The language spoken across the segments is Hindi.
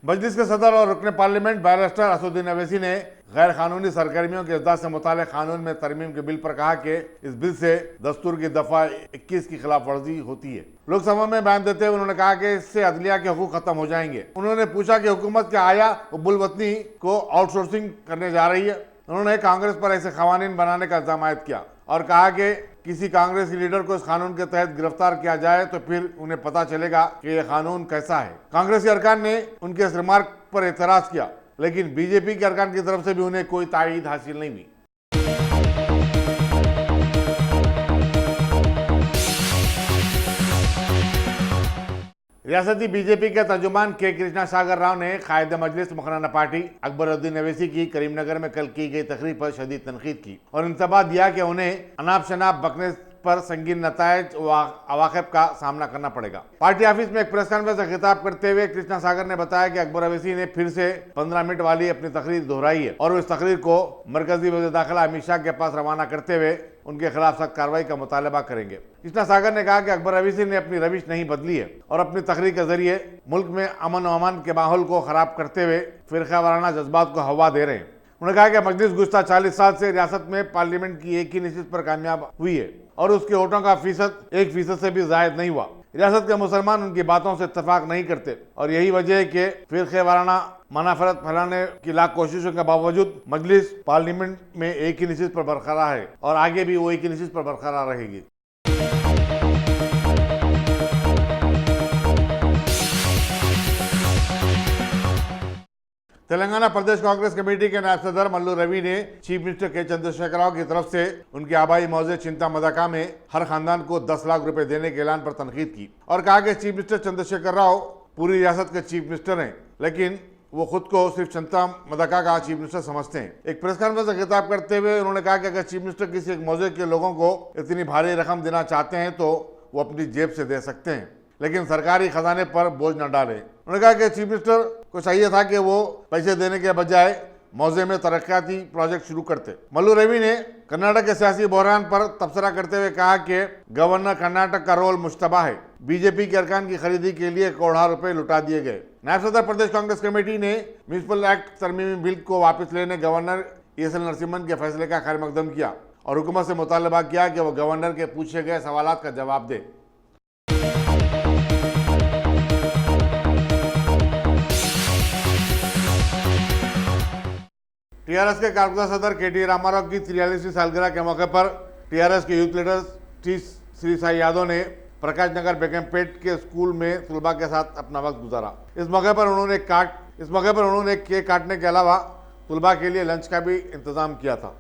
मजलिस के सदर और रुकने पार्लियामेंट बैरिस्टर असदुद्दीन अवैसी ने गैर कानूनी सरगर्मियों के इजदाद से मुताल्लिक़ कानून में तरमीम के बिल पर कहा कि इस बिल से दस्तूर की दफा 21 की खिलाफ वर्जी होती है। लोकसभा में बयान देते हुए उन्होंने कहा कि इससे अदलिया के हुकूक खत्म हो जाएंगे। उन्होंने पूछा कि हुकूमत क्या आया कबूल वतनी को आउटसोर्सिंग करने जा रही है। उन्होंने कांग्रेस पर ऐसे कवानीन बनाने का इल्जाम आयद किया और कहा कि किसी कांग्रेसी लीडर को इस कानून के तहत गिरफ्तार किया जाए तो फिर उन्हें पता चलेगा कि यह कानून कैसा है। कांग्रेसी अरकान ने उनके इस रिमार्क पर एतराज किया, लेकिन बीजेपी के अरकान की तरफ से भी उन्हें कोई तायीद हासिल नहीं हुई। रियासती बीजेपी के तर्जुमान के कृष्णा सागर राव ने कायदे मजलिस मुखराना पार्टी अकबरुद्दीन अवैसी की करीमनगर में कल की गई तकरीर पर शदीद तनकीद की और इंतबाह दिया कि उन्हें अनाप शनाप बकने पर संगीन नतायज व अवाक़िब का सामना करना पड़ेगा। पार्टी ऑफिस में एक प्रेस कॉन्फ्रेंस से खिताब करते हुए कृष्णा सागर ने बताया कि अकबर अवैसी ने फिर से 15 मिनट वाली अपनी तकरीर दोहराई है और इस तकरीर को मरकजी वज़ीर दाखिला अमित शाह के पास रवाना करते हुए उनके खिलाफ सख्त कार्रवाई का मुतालबा करेंगे। कृष्णा सागर ने कहा कि अकबर अवैसी ने अपनी रविश नहीं बदली है और अपनी तकरीर के जरिए मुल्क में अमन व अमान के माहौल को खराब करते हुए फिरका वाराना जज्बात को हवा दे रहे हैं। उन्होंने कहा कि मजलिस गुज़श्ता 40 साल से रियासत में पार्लियामेंट की एक ही नशिस्त पर कामयाब हुई है और उसके वोटों का फीसद 1% से भी जायद नहीं हुआ। रियासत के मुसलमान उनकी बातों से इत्तफाक नहीं करते और यही वजह है कि फिरके वाराना मनाफरत फैलाने की लाख कोशिशों के बावजूद मजलिस पार्लियामेंट में एक ही नशिस्त पर बरकरार है और आगे भी वो एक ही नशिस्त पर बरकरार रहेगी। तेलंगाना प्रदेश कांग्रेस कमेटी के नायब सदर मल्लू रवि ने चीफ मिनिस्टर के चंद्रशेखर राव की तरफ से उनके आबाई मौजे चिंता मदाका में हर खानदान को 10 लाख रुपए देने के ऐलान पर तनकीद की और कहा कि चीफ मिनिस्टर चंद्रशेखर राव पूरी रियासत के चीफ मिनिस्टर हैं, लेकिन वो खुद को सिर्फ चिंता मदाका का चीफ मिनिस्टर समझते हैं। एक प्रेस कॉन्फ्रेंस से खिताब करते हुए उन्होंने कहा कि अगर चीफ मिनिस्टर किसी एक मौजे के लोगों को इतनी भारी रकम देना चाहते हैं तो वो अपनी जेब से दे सकते हैं, लेकिन सरकारी खजाने पर बोझ न डालें। उन्होंने कहा कि चीफ मिनिस्टर को चाहिए था कि वो पैसे देने के बजाय मौजे में तरक्याती प्रोजेक्ट शुरू करते। मल्लू रवि ने कर्नाटक के सियासी बहरान पर तबसरा करते हुए कहा कि गवर्नर कर्नाटक का रोल मुश्तबा है। बीजेपी के अरकान की खरीदी के लिए करोड़ों रुपए लुटा दिए गए। नायब सदर प्रदेश कांग्रेस कमेटी ने म्यूनिसिपल एक्ट तरमीमी बिल को वापस लेने गवर्नर ESL नरसिम्हन के फैसले का खैर मकदम किया और हुकूमत से मुतालबा किया कि वो गवर्नर के पूछे गए सवालात का जवाब दे। टीआरएस के कारकुदा सदर KT रामाराव की 43वीं सालगिरह के मौके पर टीआरएस के यूथ लीडर श्री साई यादव ने प्रकाश नगर बेगमपेट के स्कूल में तलबा के साथ अपना वक्त गुजारा। इस मौके पर उन्होंने केक काटने के अलावा तलबा के लिए लंच का भी इंतजाम किया था।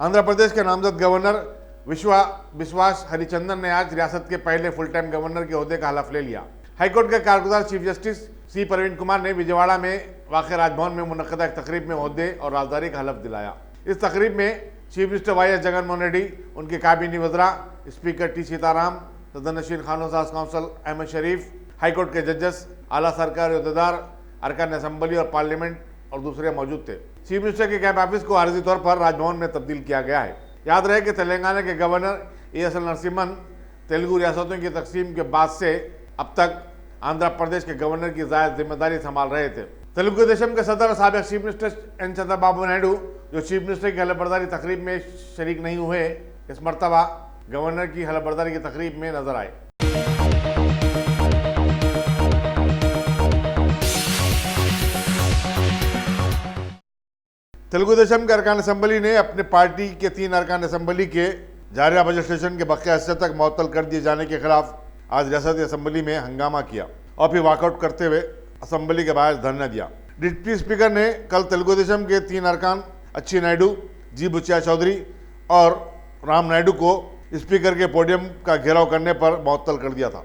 आंध्र प्रदेश के नामजद गवर्नर विश्वास हरिचंदन ने आज रियासत के पहले फुल टाइम गवर्नर के ओहदे का हलफ ले लिया। हाईकोर्ट के कारगुजार chief justice C Praveen Kumar ने विजयवाड़ा में वाक़े राजभवन में मुनक़दा एक तकरीब में ओहदे और राजदारी का हलफ दिलाया। इस तकरीब में chief minister YS Jaganmohan Reddy, उनके काबीनी वज़रा स्पीकर T सीताराम, सदन नशीन खानों साज काउंसिल अहमद शरीफ, हाईकोर्ट के जजेस, आला सरकारी अहदेदार, अरकान असेंबली और पार्लियामेंट और दूसरे मौजूद थे। चीफ मिनिस्टर के कैंप ऑफिस को आर्जी तौर पर राजभवन में तब्दील किया गया है। याद रहे कि तेलंगाना के गवर्नर ESL नरसिम्हन तेलुगु रियासतों की तकसीम के बाद से अब तक आंध्र प्रदेश के गवर्नर की ज़ायद जिम्मेदारी संभाल रहे थे। तेलुगु देशम के सदर और साबिक chief minister N Chandrababu Naidu, जो चीफ मिनिस्टर की हलफबरदारी तकरीब में शरीक नहीं हुए, इस मरतबा गवर्नर की हलफबरदारी की तकरीब में नजर आए। तेलुगु देशम के अरकान असेंबली ने अपने पार्टी के 3 अरकान असेंबली के जारिया बजट सेशन के बकिया हिस्से तक मुअत्तल कर दिए जाने के खिलाफ आज रियासती असेंबली में हंगामा किया और फिर वॉकआउट करते हुए असेंबली के बाहर धरना दिया। डिप्टी स्पीकर ने कल तेलुगु देशम के 3 अरकान अच्छी नायडू, G बुच्चिया चौधरी और राम नायडू को स्पीकर के पोडियम का घेराव करने पर मुअत्तल कर दिया था।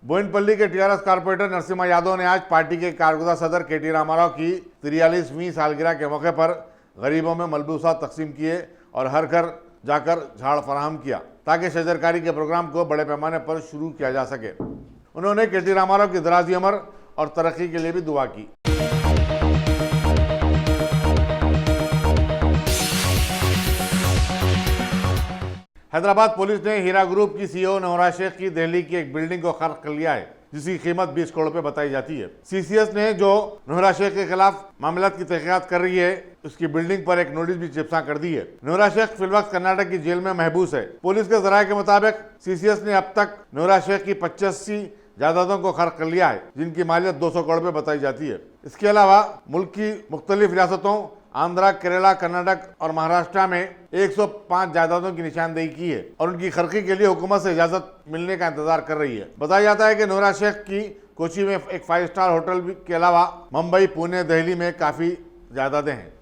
बोयनपल्ली के टीआरएस कारपोरेटर नरसिम्हा यादव ने आज पार्टी के कारकुदा सदर KT रामाराव की 43वीं सालगिरह के मौके पर गरीबों में मलबूसात तकसीम किए और हर घर जाकर झाड़ फराहम किया ताकि शजरकारी के प्रोग्राम को बड़े पैमाने पर शुरू किया जा सके। उन्होंने KT रामाराव की दराजी उम्र और तरक्की के लिए भी दुआ की। हैदराबाद पुलिस ने हीरा ग्रुप की सीईओ नोरा शेख की दिल्ली की एक बिल्डिंग को खर्च कर लिया है, जिसकी कीमत 20 करोड़ रुपए बताई जाती है। सीसीएस ने जो नोरा शेख के खिलाफ मामला की तहकीकात कर रही है, उसकी बिल्डिंग पर एक नोटिस भी चिपका कर दी है। नोरा शेख फिलवक्त कर्नाटक की जेल में महबूस है। पुलिस के जराये के मुताबिक सीसीएस ने अब तक नोरा शेख की 85 जायदादों को खर्च कर लिया है, जिनकी मालियत 200 करोड़ रुपए बताई जाती है। इसके अलावा मुल्क की मुख्तलिफ रियासतों आंध्रा, केरला, कर्नाटक और महाराष्ट्र में 105 जायदादों की निशानदेही की है और उनकी खर्ची के लिए हुकूमत से इजाजत मिलने का इंतजार कर रही है। बताया जाता है कि नोरा शेख की कोची में एक 5 स्टार होटल के अलावा मुंबई, पुणे, दिल्ली में काफी जायदादें हैं।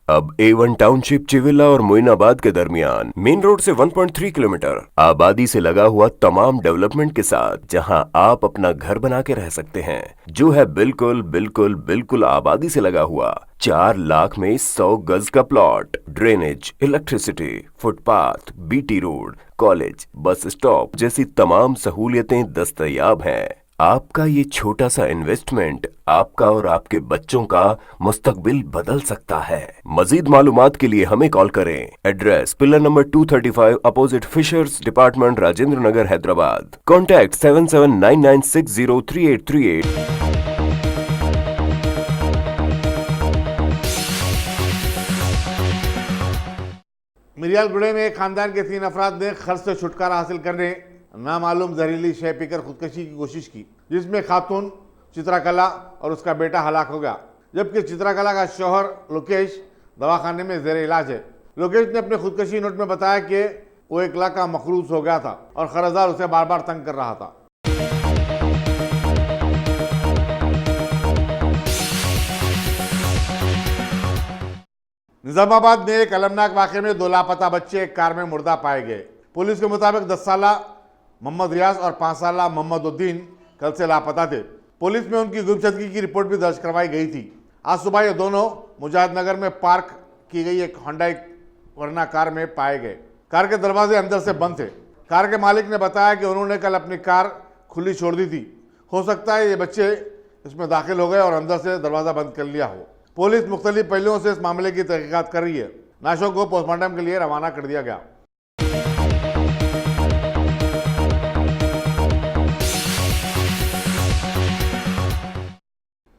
अब A1 टाउनशिप चिविला और मोइनाबाद के दरमियान मेन रोड से 1.3 किलोमीटर आबादी से लगा हुआ तमाम डेवलपमेंट के साथ जहां आप अपना घर बना के रह सकते हैं, जो है बिल्कुल बिल्कुल बिल्कुल आबादी से लगा हुआ। 4 लाख में 100 गज का plot, drainage, electricity, footpath, BT road, college, bus stop जैसी तमाम सहूलियतें दस्तयाब हैं। आपका ये छोटा सा इन्वेस्टमेंट आपका और आपके बच्चों का मुस्तकबिल बदल सकता है। मजीद मालूमात के लिए हमें कॉल करें। Address pillar number 235 opposite fishers department, Rajendra Nagar, Hyderabad. Contact 7799603838। Miryalaguda में एक खानदान के 3 अफराद ने खर्च से छुटकारा हासिल करने नामालूम जहरीली शय पीकर खुदकुशी की कोशिश की, जिसमें खातून चित्रकला और उसका बेटा हलाक हो गया, जबकि चित्रकला का शौहर लोकेश दवाखाने में जेर इलाज है। लोकेश ने अपने खुदकुशी नोट में बताया कि वो 1 लाख का मखरूज हो गया था और कर्जदार उसे बार बार तंग कर रहा था। निजामाबाद में एक अलमनाक वाक़े में 2 लापता बच्चे एक कार में मुर्दा पाए गए। पुलिस के मुताबिक 10 साला मोहम्मद रियाज और 5 साला मोहम्मद उद्दीन कल से लापता थे। पुलिस में उनकी गुमशुदगी की रिपोर्ट भी दर्ज करवाई गई थी। आज सुबह ये दोनों मुजाहिदनगर में पार्क की गई एक होंडा वर्ना कार में पाए गए। कार के दरवाजे अंदर से बंद थे। कार के मालिक ने बताया कि उन्होंने कल अपनी कार खुली छोड़ दी थी। हो सकता है ये बच्चे इसमें दाखिल हो गए और अंदर से दरवाज़ा बंद कर लिया हो। पुलिस मुख्तलिफ पहलुओं से इस मामले की तहकीकात कर रही है। लाशों को पोस्टमार्टम के लिए रवाना कर दिया गया।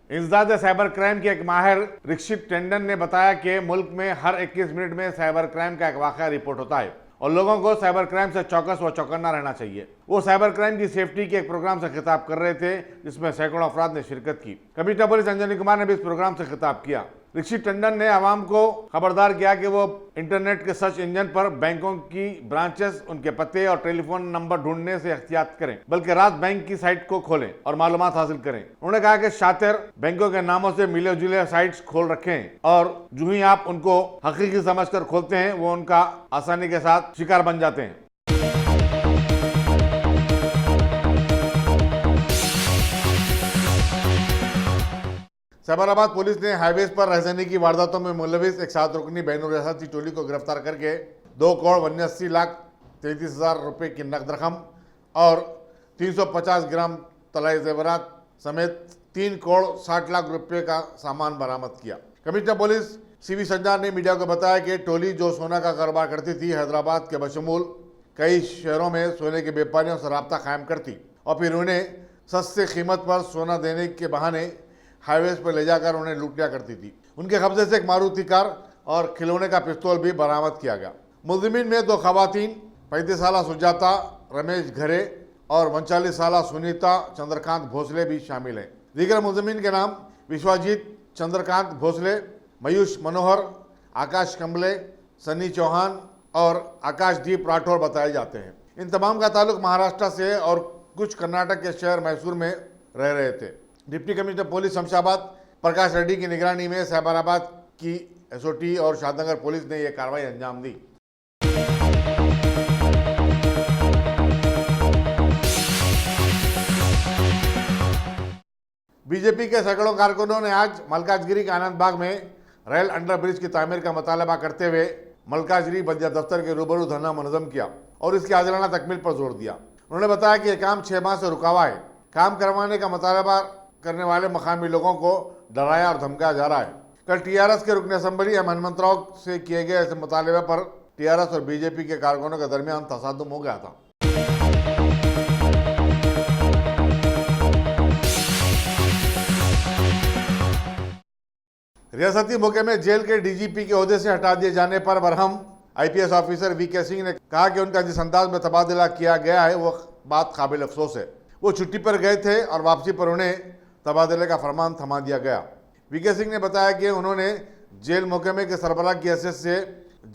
इंसदाद साइबर क्राइम के एक माहिर रिक्षित टेंडन ने बताया कि मुल्क में हर 21 मिनट में साइबर क्राइम का एक वाक़या रिपोर्ट होता है और लोगों को साइबर क्राइम से चौकस व चौकन्ना रहना चाहिए। वो साइबर क्राइम की सेफ्टी के एक प्रोग्राम से खिताब कर रहे थे, जिसमें सैकड़ों अफराद ने शिरकत की। कमिश्नर पुलिस अंजनी कुमार ने भी इस प्रोग्राम से खिताब किया। रिक्षित टंडन ने आवाम को खबरदार किया कि वो इंटरनेट के सर्च इंजन पर बैंकों की ब्रांचेस, उनके पते और टेलीफोन नंबर ढूंढने से एहतियात करें, बल्कि रात बैंक की साइट को खोलें और मालूमात हासिल करें। उन्होंने कहा कि शातिर बैंकों के नामों से मिले जुले साइट्स खोल रखें और जो ही आप उनको हकीकी समझकर खोलते हैं, वो उनका आसानी के साथ शिकार बन जाते हैं। साइबराबाद पुलिस ने हाईवेज पर रहजनी की वारदातों में मुलविस एक 7 रुकनी बैनुर रियासती टोली को गिरफ्तार करके 2,89,33,000 रुपये की नकद रकम और 350 ग्राम तलाई जेवरात समेत 3,60,00,000 रुपये का सामान बरामद किया। कमिश्नर पुलिस CV संजार ने मीडिया को बताया कि टोली जो सोना का कारोबार करती थी, हैदराबाद के बशमूल कई शहरों में सोने के व्यापारियों से रब्ता कायम करती और फिर उन्हें सस्ते कीमत पर सोना देने के बहाने हाईवेज पर ले जाकर उन्हें लूटिया करती थी। उनके कब्जे से एक मारुति कार और खिलौने का पिस्तौल भी बरामद किया गया। मुलजिमीन में 2 खवातीन 35 साला सुजाता रमेश घरे और 39 साला सुनीता चंद्रकांत भोसले भी शामिल हैं। दीगर मुलजिमीन के नाम विश्वजीत चंद्रकांत भोसले, मयूष मनोहर, आकाश कंबले, सनी चौहान और आकाशदीप राठौर बताए जाते हैं। इन तमाम का ताल्लुक महाराष्ट्र से और कुछ कर्नाटक के शहर मैसूर में रह रहे थे। डिप्टी कमिश्नर पुलिस शमशाबाद प्रकाश रेड्डी की निगरानी में साइबराबाद की SOT और शादनगर पुलिस ने यह कार्रवाई अंजाम दी। बीजेपी के सैकड़ों कारकुनों ने आज मलकाजगिरी के आनंद बाग में रेल अंडर ब्रिज की तामीर का मुतालबा करते हुए मलकाजगिरी बंदिया दफ्तर के रूबरू धरना मुनज़्ज़म किया और इसकी आज़लाना तकमील पर जोर दिया। उन्होंने बताया कि यह काम 6 माह से रुका हुआ है। काम करवाने का मुतालबा करने वाले मकामी लोगों को डराया और धमकाया जा रहा है। कल टीआरएस के रुकन असम्बली एम हनुमंतराव से किए गए ऐसे मुतालबे पर टीआरएस और बीजेपी के कारकुनों के दरमियान तसादुम हो गया था। रियासती मुकम्मे जेल के डीजीपी के ओहदे से हटा दिए जाने पर Barham IPS officer VK Singh ने कहा कि उनका जिस अंदाज में तबादला किया गया है वो बात काबिल अफसोस है। वो छुट्टी पर गए थे और वापसी पर उन्हें तबादले का फरमान थमा दिया गया। वीके सिंह ने बताया कि उन्होंने जेल मुकम्मे के सरबराह की हैसियत से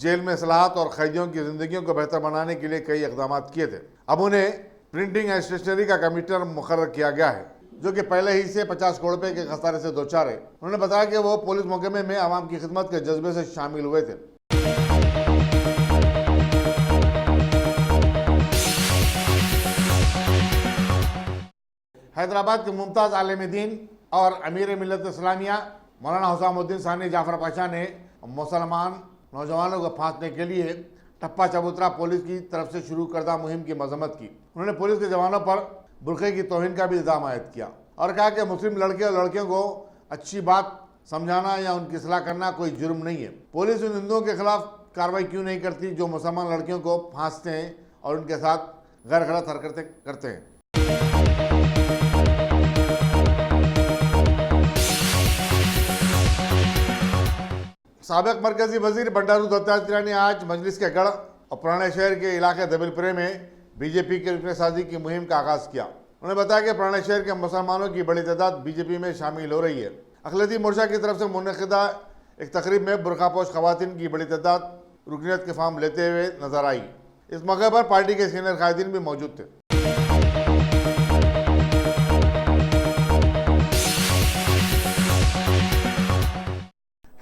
जेल में इस्लाहात और कैदियों की जिंदगियों को बेहतर बनाने के लिए कई इकदाम किए थे। अब उन्हें प्रिंटिंग एंड स्टेशनरी का कमिश्नर मुकर्रर किया गया है, जो कि पहले ही से 50 करोड़ रुपए के खसारे से दो चार है। उन्होंने बताया कि वो पुलिस मुकम्मे में आवाम की खिदमत के जज्बे से शामिल हुए थे। हैदराबाद के मुमताज़ आलिम दीन और अमीर मिल्लत इस्लामिया मौलाना हुसामुद्दीन सानी जाफर पाशा ने मुसलमान नौजवानों को फांसने के लिए टप्पा चबूतरा पुलिस की तरफ से शुरू करदा मुहिम की मजम्मत की। उन्होंने पुलिस के जवानों पर बुरखे की तौहीन का भी इल्ज़ाम आयद किया और कहा कि मुस्लिम लड़के और लड़कियों को अच्छी बात समझाना या उनकी सलाह करना कोई जुर्म नहीं है। पुलिस उन हिंदुओं के खिलाफ कार्रवाई क्यों नहीं करती जो मुसलमान लड़कियों को फांसते हैं और उनके साथ गैर गलत हरकतें करते हैं। साबिक मरकजी वजीर बंडारू दत्तात्रेय ने आज मजलिस के गढ़ और पुराने शहर के इलाके दबिलपुरे में बीजेपी की रुकनसाजी की मुहिम का आगाज किया। उन्होंने बताया कि पुराने शहर के मुसलमानों की बड़ी तादाद बीजेपी में शामिल हो रही है। अखिलती मोर्चा की तरफ से मुनक़िदा एक तकरीब में बुरखापोश खवातीन की बड़ी तादाद रुकनीत के फार्म लेते हुए नजर आई। इस मौके पर पार्टी के सीनियर कायदीन भी मौजूद थे।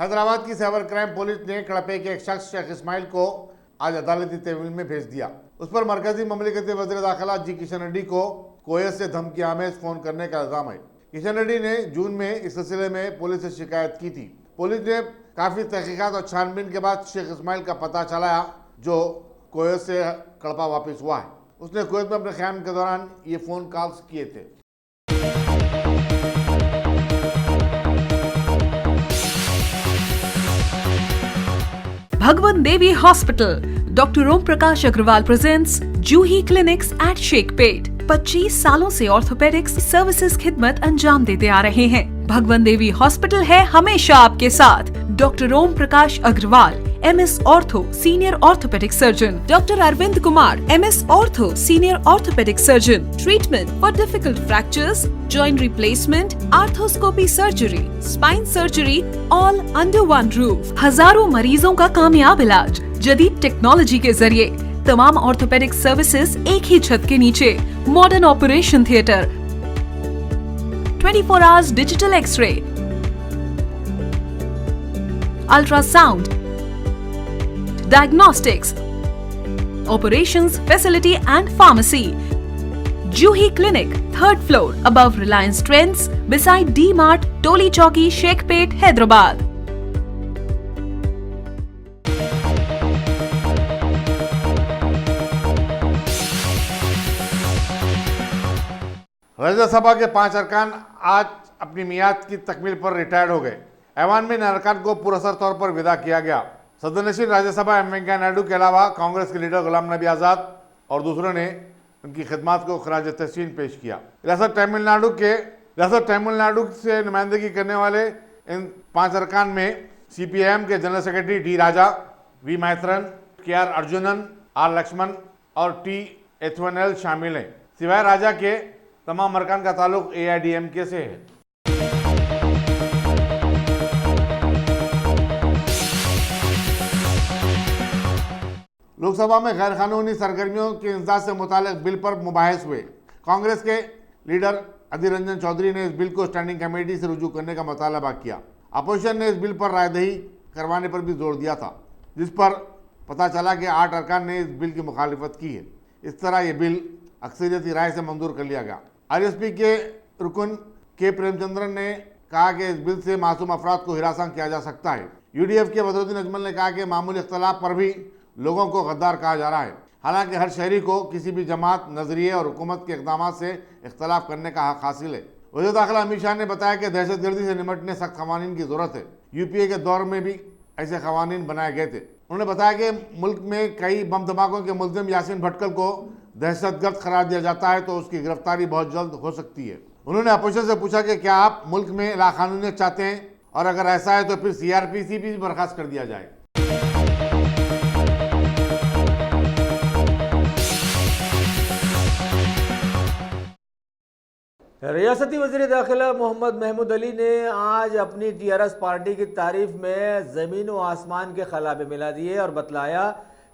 हैदराबाद की साइबर क्राइम पुलिस ने कड़पे के एक शख्स शेख इस्माइल को आज अदालती तहवील में भेज दिया। उस पर मरकजी ममलिकती वज़ीर दाखिला जी किशन रेड्डी को कोयत से धमकी आमेज फोन करने का इल्ज़ाम है। किशन रेड्डी ने जून में इस सिलसिले में पुलिस से शिकायत की थी। पुलिस ने काफ़ी तहकीकात और छानबीन के बाद शेख इस्माइल का पता चलाया जो कोयत से कड़पा वापस हुआ है। उसने कोयत में अपने क़याम के दौरान ये फ़ोन कॉल्स किए थे। Bhagwan Devi Hospital, Dr. Om Prakash Agrawal presents Juhi Clinics at Sheikhpet। 25 सालों से ऑर्थोपेडिक्स सर्विसेज खिदमत अंजाम देते आ रहे हैं। भगवान देवी हॉस्पिटल है हमेशा आपके साथ। Doctor Om Prakash Agarwal, MS ortho senior orthopaedic surgeon, doctor Arvind Kumar, MS ortho senior orthopaedic surgeon. Treatment for difficult fractures, joint replacement, arthroscopy surgery, spine surgery, all under one roof. हजारों मरीजों का कामयाब इलाज जदीद टेक्नोलॉजी के जरिए। तमाम ऑर्थोपेडिक सर्विसेज एक ही छत के नीचे। Modern operation theatre, 24 hours digital x ray, ultrasound, diagnostics, operations facility and pharmacy. Juhi Clinic, 3rd floor, above Reliance Trends, beside D-Mart, Toli Chowki, Sheikhpet, Hyderabad. Rajya Sabha के 5 अरकान आज अपनी मियाद की तकमील पर रिटायर्ड हो गए। ऐवान में इन अरकान को पुरअसर तौर पर विदा किया गया। सदनशीन राज्यसभा एम वेंकैया नायडू के अलावा कांग्रेस के लीडर गुलाम नबी आज़ाद और दूसरों ने उनकी खिदमात को खराज तहसीन पेश किया। रियासत तमिलनाडु से नुमाइंदगी करने वाले इन 5 अरकान में CPIM के जनरल सेक्रेटरी D राजा, V मैथरन, KR Arjunan, R Lakshman और T H1L शामिल हैं। सिवाय राजा के तमाम अरकान का ताल्लुक AIDMK से है। लोकसभा में गैर कानूनी सरगर्मियों के इंसदाद से मुतालिक बिल पर मुबाहिस हुए। कांग्रेस के लीडर अधीर रंजन चौधरी ने इस बिल को स्टैंडिंग कमेटी से रुजू करने का मुतालबा किया। अपोजिशन ने इस बिल पर रायदही करवाने पर भी जोर दिया था, जिस पर पता चला कि 8 अरकान ने इस बिल की मुखालिफत की है। इस तरह यह बिल अक्सरियती राय से मंजूर कर लिया गया। RSP के रुकन के प्रेमचंद्रन ने कहा कि इस बिल से मासूम अफराद को हिरासत किया जा सकता है। UDF के बदरुद्दीन अजमल ने कहा कि मामूली इख्तलाफ पर भी लोगों को गद्दार कहा जा रहा है। हालांकि हर शहरी को किसी भी जमात, नजरिए और हुकूमत के इक़दाम से इख्तलाफ करने का हक हासिल है। वज़ीर दाखिला अमित शाह ने बताया कि दहशतगर्दी से निपटने सख्त कवानीन की जरूरत है। यूपीए के दौर में भी ऐसे कवानीन बनाए गए थे। उन्होंने बताया कि मुल्क में कई बम धमाकों के मुलजिम यासीन भटकल को दहशतगर्द करार दिया जाता है तो उसकी गिरफ्तारी बहुत जल्द हो सकती है। उन्होंने अपोजिशन से पूछा कि क्या आप मुल्क में लाकानूनियत चाहते हैं और अगर ऐसा है तो फिर सीआरपीसी भी बर्खास्त कर दिया जाए। रियासती वज़ीर दाखिला मोहम्मद महमूद अली ने आज अपनी टीआरएस पार्टी की तारीफ में ज़मीन व आसमान के खलाबे मिला दिए और बतलाया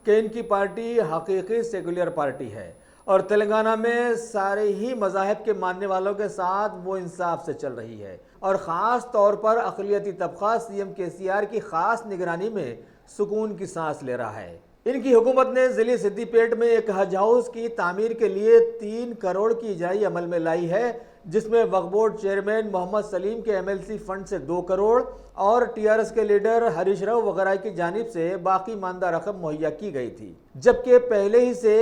कि इनकी पार्टी हकीकी सेकुलर पार्टी है और तेलंगाना में सारे ही मज़ाहिब के मानने वालों के साथ वो इंसाफ से चल रही है और ख़ास तौर पर अक़लियती तबक़ा सीएम केसीआर की ख़ास निगरानी में सुकून की सांस ले रहा है। इनकी हुकूमत ने ज़िले सिद्दीपेट में एक हज हाउस की तामीर के लिए 3 करोड़ की इजराई अमल में लाई है, जिसमें वक्फ बोर्ड चेयरमैन मोहम्मद सलीम के एमएलसी फंड से 2 करोड़ और टीआरएस के लीडर हरीश राव वगैरह की जानिब से बाकी मानदा रकम मुहैया की गई थी। जबकि पहले ही से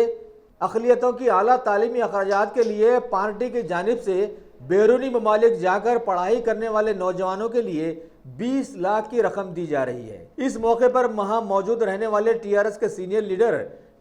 अक़लियतों की आला तालीमी अखराजात के लिए पार्टी की जानिब से बैरूनी ममालिक जाकर पढ़ाई करने वाले नौजवानों के लिए 20 लाख की रकम दी जा रही है। इस मौके पर वहां मौजूद रहने वाले टीआरएस के senior leader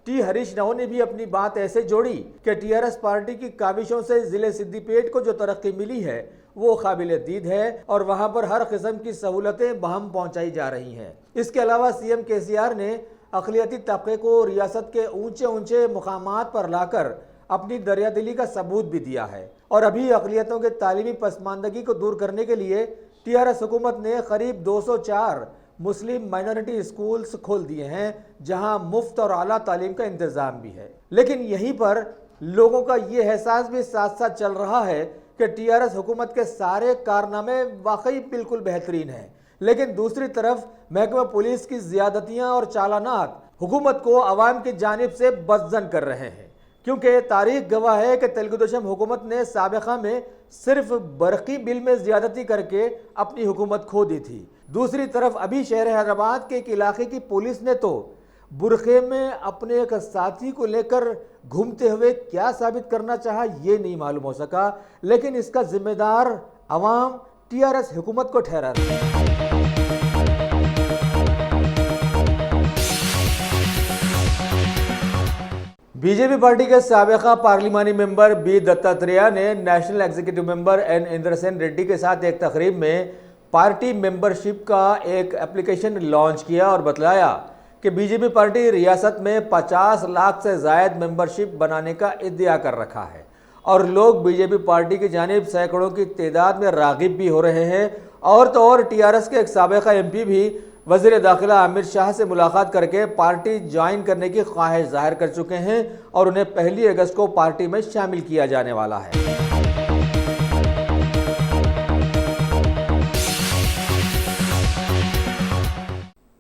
T Harish Rao ने भी अपनी बात ऐसे जोड़ी कि टीआरएस पार्टी की काविशों से जिले सिद्दीपेट को जो तरक्की मिली है वो काबिल दीद है और वहां पर हर किस्म की सहूलतें बहम पहुंचाई जा रही हैं। इसके अलावा सीएम केसीआर ने अक़लियती तबके को रियासत के ऊंचे ऊंचे मुकामात पर लाकर अपनी दरियादिली का सबूत भी दिया है और अभी अक़लियतों के तालीमी पसमानदगी को दूर करने के लिए टीआरएस हुकूमत ने करीब 204 मुस्लिम माइनॉरिटी स्कूल्स खोल दिए हैं जहां मुफ्त और आला तालीम का इंतज़ाम भी है। लेकिन यहीं पर लोगों का ये एहसास भी साथ साथ चल रहा है कि टीआरएस हुकूमत के सारे कारनामे वाकई बिल्कुल बेहतरीन हैं, लेकिन दूसरी तरफ महकमा पुलिस की ज़्यादतियाँ और चालानात हुकूमत को अवाम की जानिब से बदजन कर रहे हैं, क्योंकि तारीख गवाह है कि तेलुगुदेशम हुकूमत ने साबिक़ा में सिर्फ बरकी बिल में ज़्यादती करके अपनी हुकूमत खो दी थी। दूसरी तरफ अभी शहर हैदराबाद के एक इलाके की पुलिस ने तो बुरखे में अपने एक साथी को लेकर घूमते हुए क्या साबित करना चाहा ये नहीं मालूम हो सका, लेकिन इसका जिम्मेदार अवाम टीआरएस हुकूमत को ठहरा है। बीजेपी पार्टी के साबिका पार्लिमानी मेंबर बी दत्तात्रेय ने national executive member N Indrasena Reddy के साथ एक तकरीब में पार्टी मेंबरशिप का एक एप्लीकेशन लॉन्च किया और बतलाया कि बीजेपी पार्टी रियासत में 50 लाख से ज़ायद मेंबरशिप बनाने का इद्दिया कर रखा है और लोग बीजेपी पार्टी की जानिब सैकड़ों की तादाद में राग़िब भी हो रहे हैं। और तो और टीआरएस के एक साबिका एमपी भी वज़ीर दाखिला अमित शाह से मुलाकात करके पार्टी ज्वाइन करने की ख्वाहिश जाहिर कर चुके हैं और उन्हें 1 अगस्त को पार्टी में शामिल किया जाने वाला है।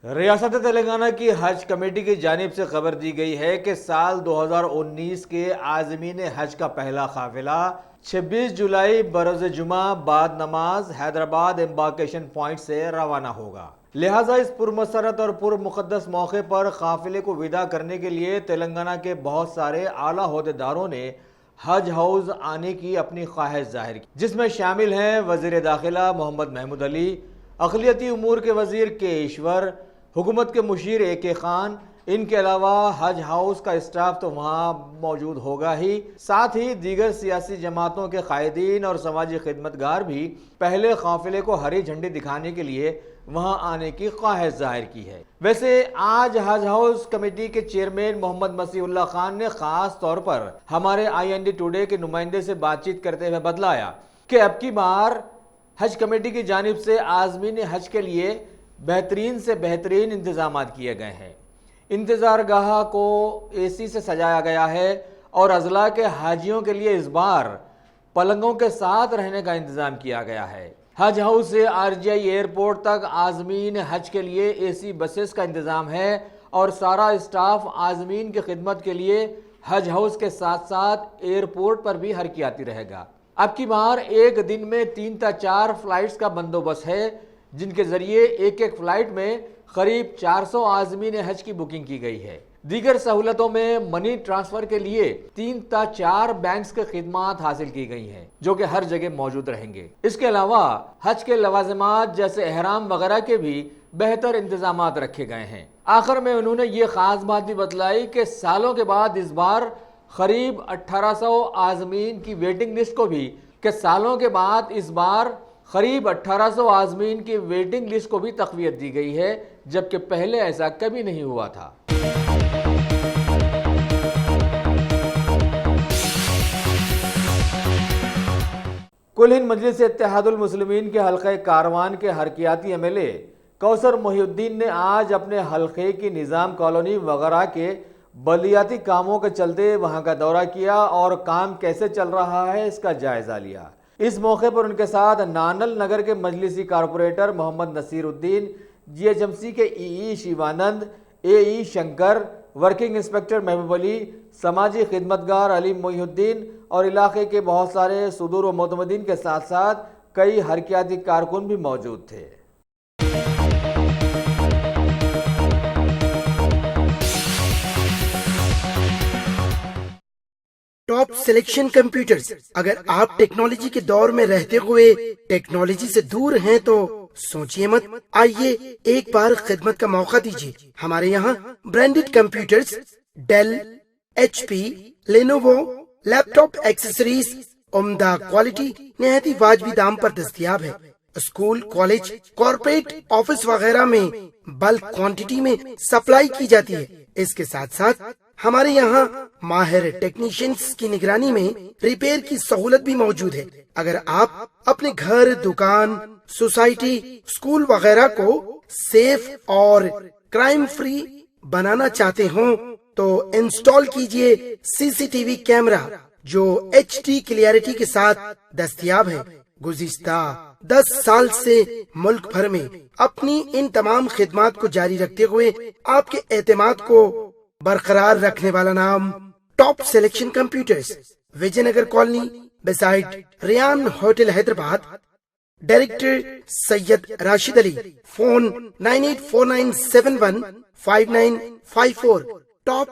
रियासत तेलंगाना की हज कमेटी की जानिब से खबर दी गई है कि साल 2019 के आज़मीन हज का पहला काफिला 26 जुलाई बरोज़ जुमा बाद नमाज हैदराबाद एम्बार्केशन पॉइंट से रवाना होगा। लिहाजा इस पुरमसरत और पुरमुक़द्दस मौके पर काफिले को विदा करने के लिए तेलंगाना के बहुत सारे आला ओहदेदारों ने हज हाउस आने की अपनी ख्वाहिश जाहिर की, जिसमें शामिल हैं वज़ीर दाखिला मोहम्मद महमूद अली, अक़लियती उमूर के वज़ीर के ईश्वर, हुकूमत के मुशीर ए.के. खान। इनके अलावा हज हाउस का स्टाफ तो वहाँ मौजूद होगा ही, साथ ही दीगर सियासी जमातों के कायदीन और समाजी खिदमतगार भी पहले काफिले को हरी झंडी दिखाने के लिए वहाँ आने की ख्वाहिश जाहिर की है। वैसे आज हज हाउस कमेटी के चेयरमैन मोहम्मद मसीहुल्लाह खान ने खास तौर पर हमारे IND टुडे के नुमाइंदे से बातचीत करते हुए बतलाया कि अब की बार हज कमेटी की जानिब से आज़मीन हज के लिए बेहतरीन से बेहतरीन इंतजाम किए गए हैं। इंतज़ार गाह को AC से सजाया गया है और अजला के हाजियों के लिए इस बार पलंगों के साथ रहने का इंतज़ाम किया गया है। हज हाउस से RGI एयरपोर्ट तक आज़मीन हज के लिए AC बसेस का इंतज़ाम है और सारा स्टाफ आज़मीन की खिदमत के लिए हज हाउस के साथ साथ एयरपोर्ट पर भी हरकियाती रहेगा। अब की बार एक दिन में 3 से 4 फ्लाइट्स का बंदोबस्त है, जिनके ज़रिए एक फ़्लाइट में करीब 400 आज़मीन हज की बुकिंग की गई है। दीगर सहूलतों में मनी ट्रांसफर के लिए 3 ता 4 बैंक्स के खिदमात हासिल की गई हैं, जो कि हर जगह मौजूद रहेंगे। इसके अलावा हज के लवाजिमात जैसे एहराम वगैरह के भी बेहतर इंतजामात रखे गए हैं। आखिर में उन्होंने ये खास बात भी बतलाई कि सालों के बाद इस बार करीब 1800 आज़मीन की वेटिंग लिस्ट को भी करीब 1800 आज़मीन की वेटिंग लिस्ट को भी तक़वियत दी गई है, जबकि पहले ऐसा कभी नहीं हुआ था। कुल हिंद मजलिस इत्तेहादुल मुस्लिमीन के हल्क़े कारवान के हरकियाती एमएलए कौसर मोहिउद्दीन ने आज अपने हल्क़े की निज़ाम कॉलोनी वगैरह के बलियाती कामों के चलते वहां का दौरा किया और काम कैसे चल रहा है इसका जायजा लिया। इस मौके पर उनके साथ नानल नगर के मजलिसी कारपोरेटर मोहम्मद नसीरुद्दीन, जीएचएमसी के ईई शिवानंद, एई शंकर, वर्किंग इंस्पेक्टर महबूब अली, समाजी खिदमतगार अली मोहिउद्दीन और इलाके के बहुत सारे सुदूर व मोतमदीन के साथ साथ कई हरकियाती कारकुन भी मौजूद थे। Top selection computers. अगर आप टेक्नोलॉजी के दौर में रहते हुए टेक्नोलॉजी से दूर हैं तो सोचिए मत, आइए एक बार खिदमत का मौका दीजिए। हमारे यहाँ branded computers Dell, HP, Lenovo, laptop accessories उम्दा क्वालिटी निहायत ही वाजबी दाम पर दस्तयाब है। स्कूल, कॉलेज, कॉर्पोरेट, ऑफिस वगैरह में बल्क क्वांटिटी में सप्लाई की जाती है। इसके साथ साथ हमारे यहाँ माहिर टेक्नीशियंस की निगरानी में रिपेयर की सहूलत भी मौजूद है। अगर आप अपने घर, दुकान, सोसाइटी, स्कूल वगैरह को सेफ और क्राइम फ्री बनाना चाहते हो तो इंस्टॉल कीजिए CCTV कैमरा जो HD क्लियरिटी के साथ दस्तयाब है। गुज़िश्ता 10 साल से मुल्क भर में अपनी इन तमाम खिदमात को जारी रखते हुए आपके एतमाद को बरकरार रखने वाला नाम top selection computers, Vijayanagar colony beside Riyan hotel Hyderabad. Director Syed Rashid Ali. Phone 9849715954। Top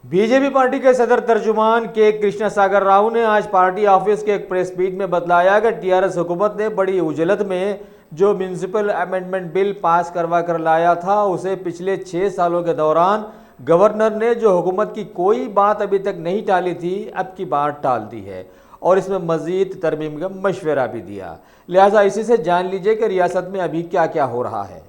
BJP party के सदर तर्जुमान के कृष्णा सागर राव ने आज पार्टी ऑफिस के एक प्रेस मीट में बतलाया कि टीआरएस हुकूमत ने बड़ी उजलत में जो म्यूनिसिपल अमेंडमेंट बिल पास करवा कर लाया था उसे पिछले 6 सालों के दौरान गवर्नर ने जो हुकूमत की कोई बात अभी तक नहीं टाली थी, अब की बात टाल दी है और इसमें मजीद तरमीम का मशवरा भी दिया। लिहाजा इसी से जान लीजिए कि रियासत में अभी क्या क्या हो रहा है।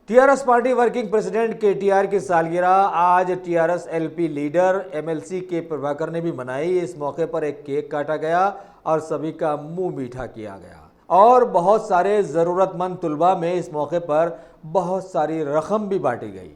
TRS party working president KTR की सालगिरह आज टीआरएस एलपी लीडर एमएलसी के प्रभाकर ने भी मनाई। इस मौके पर एक केक काटा गया और सभी का मुंह मीठा किया गया और बहुत सारे जरूरतमंद तुलबा में इस मौके पर बहुत सारी रकम भी बांटी गई।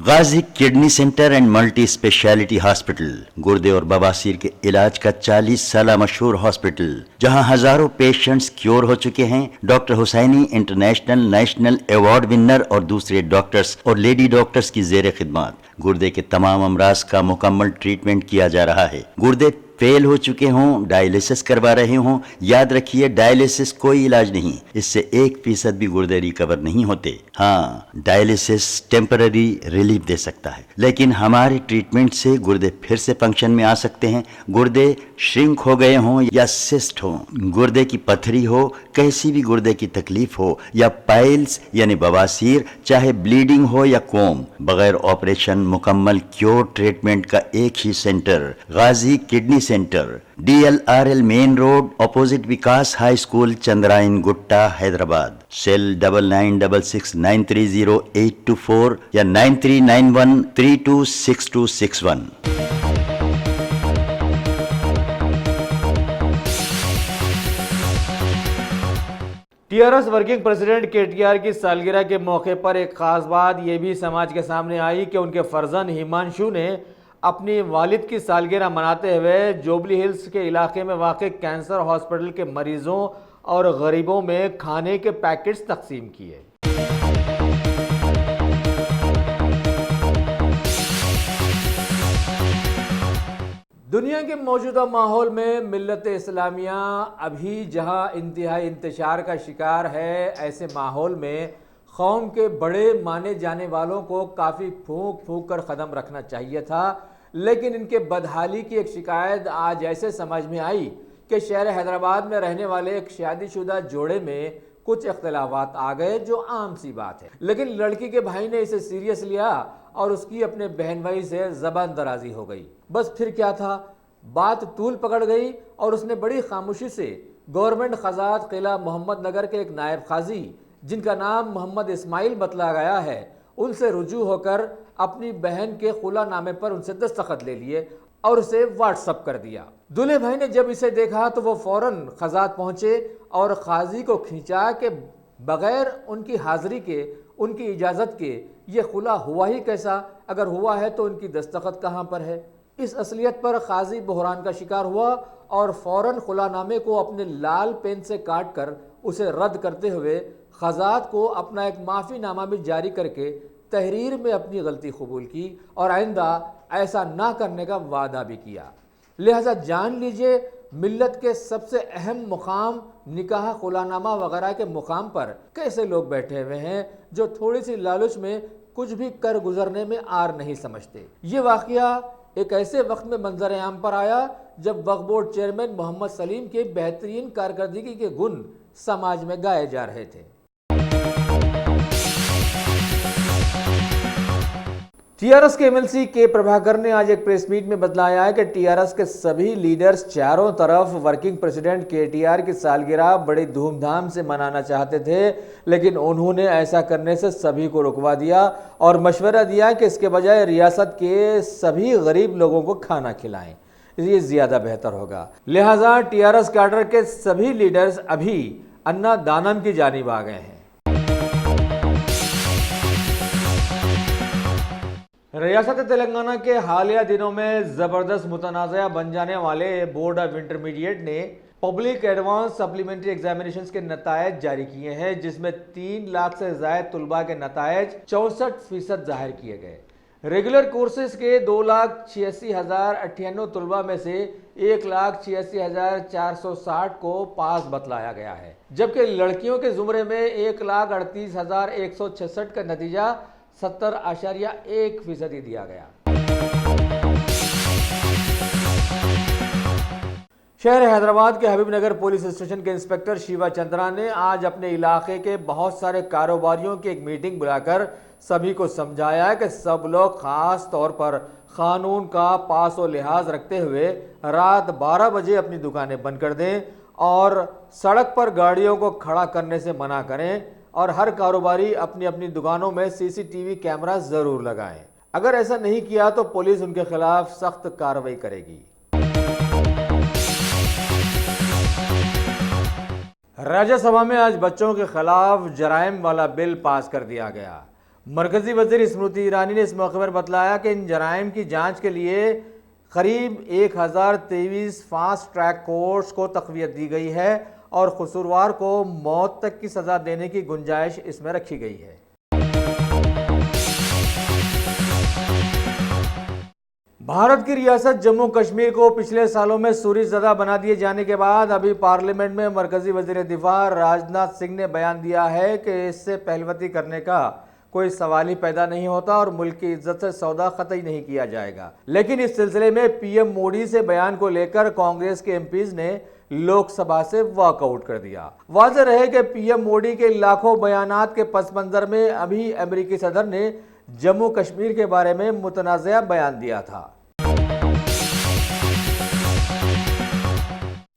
Ghazi kidney centre and multi speciality hospital गुर्दे और बवासीर के इलाज का 40 साल मशहूर हॉस्पिटल, जहां हजारों पेशेंट्स क्योर हो चुके हैं। Doctor Hussaini international national award winner और दूसरे डॉक्टर्स और लेडी डॉक्टर्स की जेर खिदमत गुर्दे के तमाम अमराज का मुकम्मल ट्रीटमेंट किया जा रहा है। गुर्दे फेल हो चुके हों, डायलिसिस करवा रहे हों, याद रखिए डायलिसिस कोई इलाज नहीं, इससे 1% भी गुर्दे रिकवर नहीं होते। हाँ, डायलिसिस टेम्पररी रिलीफ दे सकता है, लेकिन हमारे ट्रीटमेंट से गुर्दे फिर से फंक्शन में आ सकते हैं। गुर्दे श्रिंक हो गए हों या सिस्ट हो, गुर्दे की पथरी हो, कैसी भी गुर्दे की तकलीफ हो या पाइल्स यानी बवासीर, चाहे ब्लीडिंग हो या कोम, बगैर ऑपरेशन मुकम्मल क्योर ट्रीटमेंट का एक ही centre, Ghazi kidney centre, DLRL main road opposite Vikas high school, Chandrayangutta, Hyderabad. Cell 9966930824 या 9391326261। टीआरएस वर्किंग प्रेसिडेंट केटीआर की सालगिरह के मौके पर एक खास बात यह भी समाज के सामने आई कि उनके फर्जंद हिमांशु ने अपनी वालिद की सालगिरह मनाते हुए जुबली हिल्स के इलाके में वाक़ कैंसर हॉस्पिटल के मरीजों और गरीबों में खाने के पैकेट्स तकसीम किए। दुनिया के मौजूदा माहौल में मिल्लत इस्लामिया अभी जहां इंतहाई इंतशार का शिकार है, ऐसे माहौल में कौम के बड़े माने जाने वालों को काफ़ी फूंक फूंक कर क़दम रखना चाहिए था, लेकिन इनके बदहाली की एक शिकायत आज ऐसे समझ में आई कि शहर हैदराबाद में रहने वाले एक शादीशुदा जोड़े में कुछ इख्तिलाफात आ गए, जो आम सी बात है। लेकिन लड़की के भाई ने इसे सीरियस लिया और उसकी अपने बहन भाई से ज़बान दराजी हो गई। बस फिर क्या था, बात तूल पकड़ गई और उसने बड़ी खामोशी से गवर्नमेंट खजात किला मोहम्मद नगर के एक नायब काजी, जिनका नाम मोहम्मद इस्माइल बतला गया है, उनसे रुजू होकर अपनी बहन के खुला नामे पर उनसे दस्तखत ले लिए और उसे व्हाट्सअप कर दिया। दूल्हे भाई ने जब इसे देखा तो वो फौरन खजात पहुंचे और काजी को खींचा कि बगैर उनकी हाजिरी के, उनकी इजाज़त के ये खुला हुआ ही कैसा, अगर हुआ है तो उनकी दस्तखत कहाँ पर है। इस असलियत पर काजी बहरान का शिकार हुआ और फौरन खुलानामे को अपने लाल पेन से काट कर उसे रद्द करते हुए खजात को अपना एक माफ़ीनामा भी जारी करके तहरीर में अपनी गलती कबूल की और आइंदा ऐसा ना करने का वादा भी किया। लिहाजा जान लीजिए, मिल्लत के सबसे अहम मुकाम निकाह खुलानामा वगैरह के मुकाम पर कैसे लोग बैठे हुए हैं जो थोड़ी सी लालच में कुछ भी कर गुजरने में आर नहीं समझते। ये वाक़या एक ऐसे वक्त में मंजर आम पर आया जब वक्फ बोर्ड चेयरमैन मोहम्मद सलीम के बेहतरीन कारकर्दगी के गुण समाज में गाए जा रहे थे। टीआरएस के एमएलसी के प्रभाकर ने आज एक प्रेस मीट में बतलाया है कि टीआरएस के सभी लीडर्स चारों तरफ वर्किंग प्रेसिडेंट केटीआर की सालगिरह बड़ी धूमधाम से मनाना चाहते थे, लेकिन उन्होंने ऐसा करने से सभी को रुकवा दिया और मशवरा दिया कि इसके बजाय रियासत के सभी गरीब लोगों को खाना खिलाएं, ये ज़्यादा बेहतर होगा। लिहाजा टीआरएस कैडर के सभी लीडर्स अभी अन्ना दानम की जानिब आ गए हैं। रियासत तेलंगाना के हालिया दिनों में ज़बरदस्त मुतनाज़ा बन जाने वाले बोर्ड ऑफ इंटरमीडिएट ने पब्लिक एडवांस सप्लीमेंट्री एग्जामिनेशंस के नतायज जारी किए हैं, जिसमें 3 लाख से ज़ायद तुलबा के नतायज 64% जाहिर किए गए। रेगुलर कोर्सेज के 2,86,098 तुलबा में से 1,86,460 को पास बतलाया गया है, जबकि लड़कियों के ज़ुमरे में 1,38,166 का नतीजा 70.1% दिया गया। शहर हैदराबाद के हबीबनगर पुलिस स्टेशन के इंस्पेक्टर शिवा चंद्रा ने आज अपने इलाके के बहुत सारे कारोबारियों की एक मीटिंग बुलाकर सभी को समझाया कि सब लोग खास तौर पर कानून का पास व लिहाज रखते हुए रात 12 बजे अपनी दुकानें बंद कर दें और सड़क पर गाड़ियों को खड़ा करने से मना करें और हर कारोबारी अपनी अपनी दुकानों में सीसीटीवी कैमरा जरूर लगाएं। अगर ऐसा नहीं किया तो पुलिस उनके खिलाफ सख्त कार्रवाई करेगी। राज्यसभा में आज बच्चों के खिलाफ जराइम वाला बिल पास कर दिया गया। मरकजी वजीर स्मृति ईरानी ने इस मौके पर बतलाया कि इन जराइम की जांच के लिए करीब 1023 फास्ट ट्रैक कोर्ट्स को तक़वियत दी गई है और कसूरवार को मौत तक की सजा देने की गुंजाइश इसमें रखी गई है। भारत की रियासत जम्मू कश्मीर को पिछले सालों में सूरीज़दा बना दिए जाने के बाद अभी पार्लियामेंट में मरकजी वजीर दिफा राजनाथ सिंह ने बयान दिया है कि इससे पहलवती करने का कोई सवाल ही पैदा नहीं होता और मुल्क की इज्जत से सौदा कतई नहीं किया जाएगा। लेकिन इस सिलसिले में पीएम मोदी से बयान को लेकर कांग्रेस के एमपीज ने लोकसभा से वॉकआउट कर दिया। वाज़ेह रहे कि पीएम मोदी के लाखों बयानात के पस मंजर में अभी अमेरिकी सदर ने जम्मू कश्मीर के बारे में मुतनाज़ा बयान दिया था।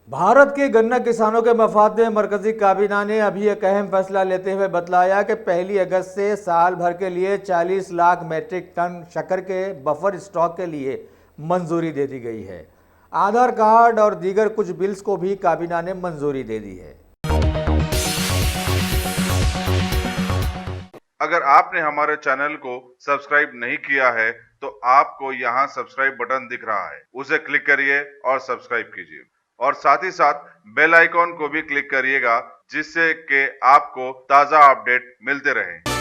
भारत के गन्ना किसानों के मफाद में मरकजी काबीना ने अभी एक अहम फैसला लेते हुए बतलाया कि 1 अगस्त से साल भर के लिए 40 लाख मीट्रिक टन शक्कर के बफर स्टॉक के लिए मंजूरी दे दी गई है। आधार कार्ड और दीगर कुछ बिल्स को भी काबीना ने मंजूरी दे दी है। अगर आपने हमारे चैनल को सब्सक्राइब नहीं किया है तो आपको यहाँ सब्सक्राइब बटन दिख रहा है, उसे क्लिक करिए और सब्सक्राइब कीजिए और साथ ही साथ बेल आइकॉन को भी क्लिक करिएगा, जिससे कि आपको ताज़ा अपडेट मिलते रहें।